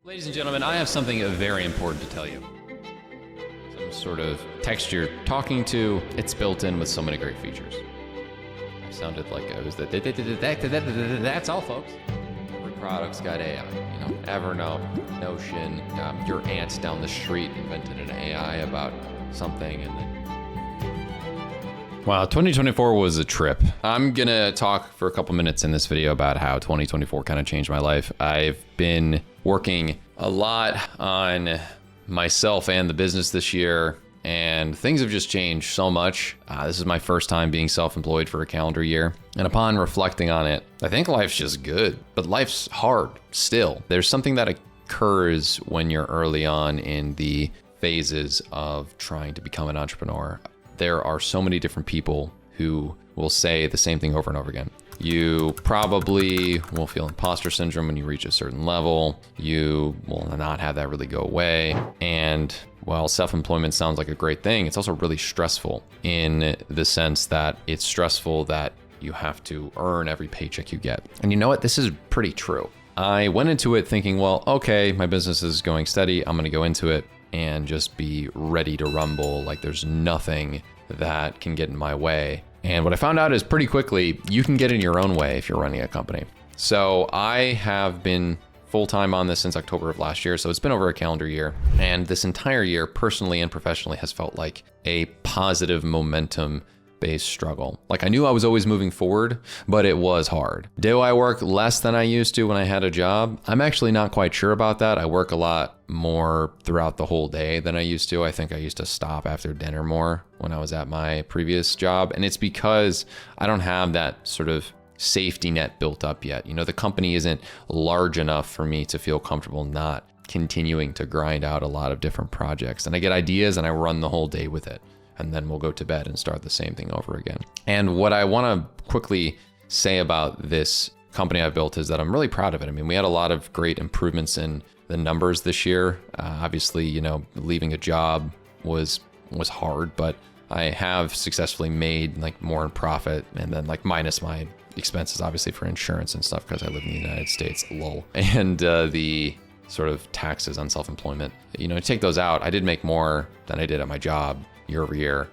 Ladies and gentlemen, I have something very important to tell you. Some sort of text you're talking to, it's built in with so many great features. I sounded like I was that's all, folks. Every product's got AI. Evernote, Notion, your aunts down the street invented an AI about something, and then wow, 2024 was a trip. I'm gonna talk for a couple minutes in this video about how 2024 kind of changed my life. I've been working a lot on myself and the business this year, and things have just changed so much. This is my first time being self-employed for a calendar year, and upon reflecting on it, I think life's just good, but life's hard still. There's something that occurs when you're early on in the phases of trying to become an entrepreneur. There are so many different people who will say the same thing over and over again. You probably will feel imposter syndrome when you reach a certain level. You will not have that really go away. And while self-employment sounds like a great thing, it's also really stressful in the sense that it's stressful that you have to earn every paycheck you get. And you know what? This is pretty true. I went into it thinking, well, okay, my business is going steady. I'm going to go into it and just be ready to rumble. Like there's nothing that can get in my way. And what I found out is pretty quickly, you can get in your own way if you're running a company. So I have been full-time on this since October of last year. So it's been over a calendar year. And this entire year, personally and professionally, has felt like a positive momentum based struggle. Like I knew I was always moving forward, but it was hard. Do I work less than I used to when I had a job? I'm actually not quite sure about that. I work a lot more throughout the whole day than I used to. I think I used to stop after dinner more when I was at my previous job. And it's because I don't have that sort of safety net built up yet. The company isn't large enough for me to feel comfortable not continuing to grind out a lot of different projects. And I get ideas and I run the whole day with it. And then we'll go to bed and start the same thing over again. And what I want to quickly say about this company I built is that I'm really proud of it. I mean, we had a lot of great improvements in the numbers this year. Obviously, leaving a job was hard, but I have successfully made like more in profit, and then like minus my expenses, obviously for insurance and stuff, because I live in the United States, lol. And the sort of taxes on self-employment, take those out, I did make more than I did at my job year over year.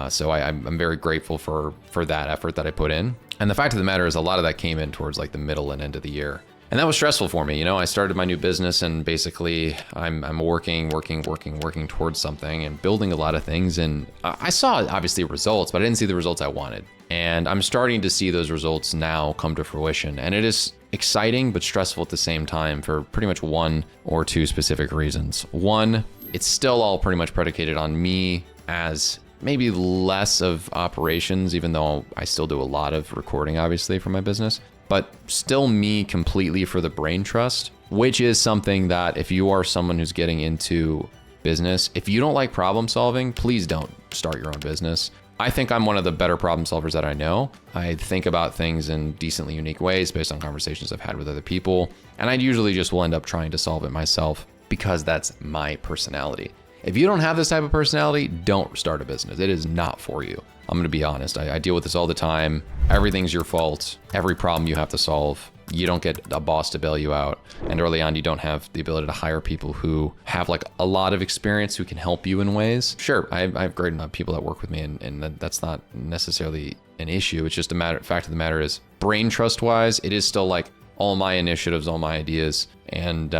So I'm very grateful for that effort that I put in. And the fact of the matter is a lot of that came in towards like the middle and end of the year. And that was stressful for me. I started my new business and basically I'm working towards something and building a lot of things. And I saw obviously results, but I didn't see the results I wanted. And I'm starting to see those results now come to fruition. And it is exciting, but stressful at the same time for pretty much one or two specific reasons. One, it's still all pretty much predicated on me as maybe less of operations, even though I still do a lot of recording, obviously, for my business, but still me completely for the brain trust, which is something that if you are someone who's getting into business, if you don't like problem solving, please don't start your own business. I think I'm one of the better problem solvers that I know. I think about things in decently unique ways based on conversations I've had with other people, and I usually just will end up trying to solve it myself because that's my personality. If you don't have this type of personality, don't start a business. It is not for you. I'm gonna be honest. I deal with this all the time. Everything's your fault. Every problem you have to solve. You don't get a boss to bail you out. And early on, you don't have the ability to hire people who have like a lot of experience who can help you in ways. Sure, I have great people that work with me, and that's not necessarily an issue. It's just fact of the matter is, brain trust wise, it is still like all my initiatives, all my ideas. And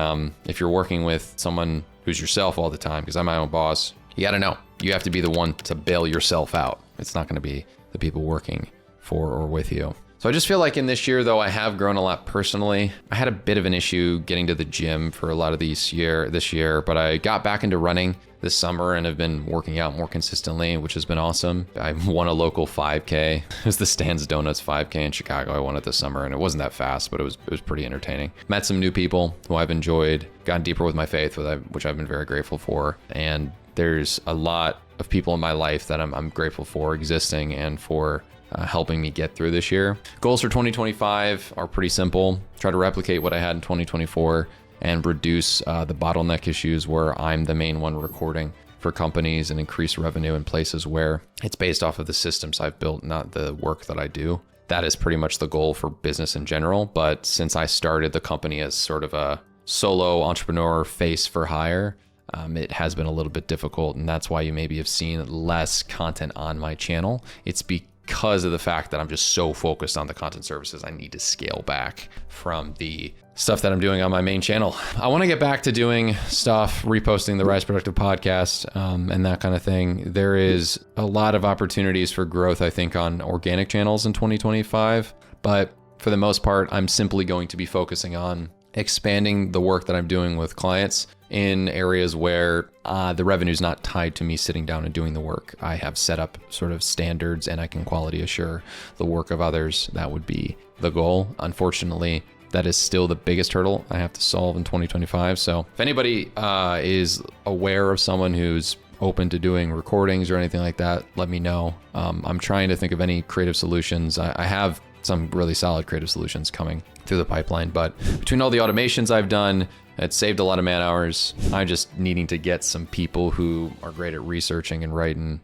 if you're working with someone who's yourself all the time, because I'm my own boss, you got to know. You have to be the one to bail yourself out. It's not going to be the people working for or with you. So I just feel like in this year, though, I have grown a lot personally. I had a bit of an issue getting to the gym for a lot of this year, but I got back into running this summer and have been working out more consistently, which has been awesome. I won a local 5K. It was the Stan's Donuts 5K in Chicago. I won it this summer, and it wasn't that fast, but it was pretty entertaining. Met some new people who I've enjoyed, gotten deeper with my faith, which I've been very grateful for. And there's a lot of people in my life that I'm grateful for existing and for helping me get through this year. Goals for 2025 are pretty simple. Try to replicate what I had in 2024 and reduce the bottleneck issues where I'm the main one recording for companies, and increase revenue in places where it's based off of the systems I've built, not the work that I do. That is pretty much the goal for business in general. But since I started the company as sort of a solo entrepreneur face for hire, it has been a little bit difficult, and that's why you maybe have seen less content on my channel. It's because of the fact that I'm just so focused on the content services. I need to scale back from the stuff that I'm doing on my main channel. I want to get back to doing stuff, reposting the Rise Productive podcast, and that kind of thing. There is a lot of opportunities for growth, I think, on organic channels in 2025, but for the most part, I'm simply going to be focusing on expanding the work that I'm doing with clients in areas where the revenue is not tied to me sitting down and doing the work. I have set up sort of standards and I can quality assure the work of others. That would be the goal. Unfortunately, that is still the biggest hurdle I have to solve in 2025. So if anybody is aware of someone who's open to doing recordings or anything like that, let me know. I'm trying to think of any creative solutions. I have some really solid creative solutions coming through the pipeline, but between all the automations I've done, it saved a lot of man hours. I'm just needing to get some people who are great at researching and writing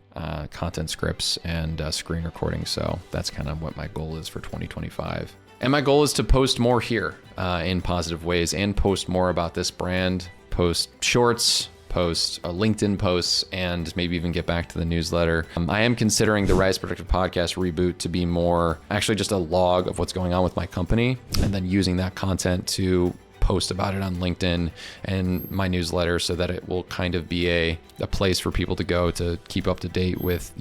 content scripts and screen recording. So that's kind of what my goal is for 2025. And my goal is to post more here in positive ways and post more about this brand, post shorts, post LinkedIn posts, and maybe even get back to the newsletter. I am considering the Rise Productive podcast reboot to be more actually just a log of what's going on with my company, and then using that content to post about it on LinkedIn and my newsletter so that it will kind of be a place for people to go to keep up to date with,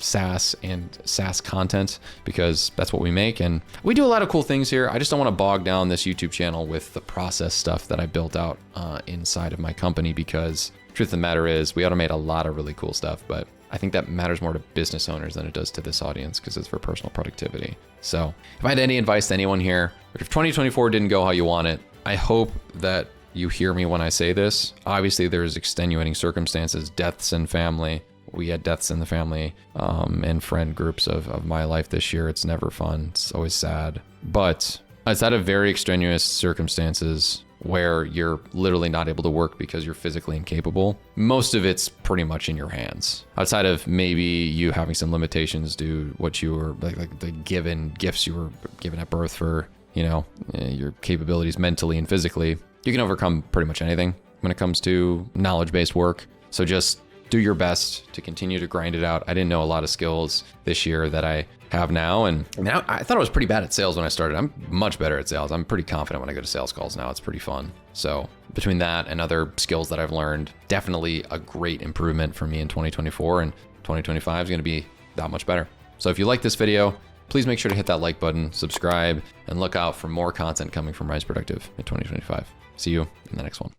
SaaS and SaaS content, because that's what we make. And we do a lot of cool things here. I just don't want to bog down this YouTube channel with the process stuff that I built out inside of my company, because truth of the matter is we automate a lot of really cool stuff, but I think that matters more to business owners than it does to this audience because it's for personal productivity. So if I had any advice to anyone here, if 2024 didn't go how you want it, I hope that you hear me when I say this. Obviously, there's extenuating circumstances, deaths in family. We had deaths in the family and friend groups of my life this year. It's never fun. It's always sad. But outside of very extraneous circumstances where you're literally not able to work because you're physically incapable, most of it's pretty much in your hands. Outside of maybe you having some limitations due to what you were, like the given gifts you were given at birth for, your capabilities mentally and physically, you can overcome pretty much anything when it comes to knowledge-based work. So just do your best to continue to grind it out. I didn't know a lot of skills this year that I have now. And I thought I was pretty bad at sales when I started. I'm much better at sales. I'm pretty confident when I go to sales calls now. It's pretty fun. So between that and other skills that I've learned, definitely a great improvement for me in 2024, and 2025 is going to be that much better. So if you like this video, please make sure to hit that like button, subscribe, and look out for more content coming from Rise Productive in 2025. See you in the next one.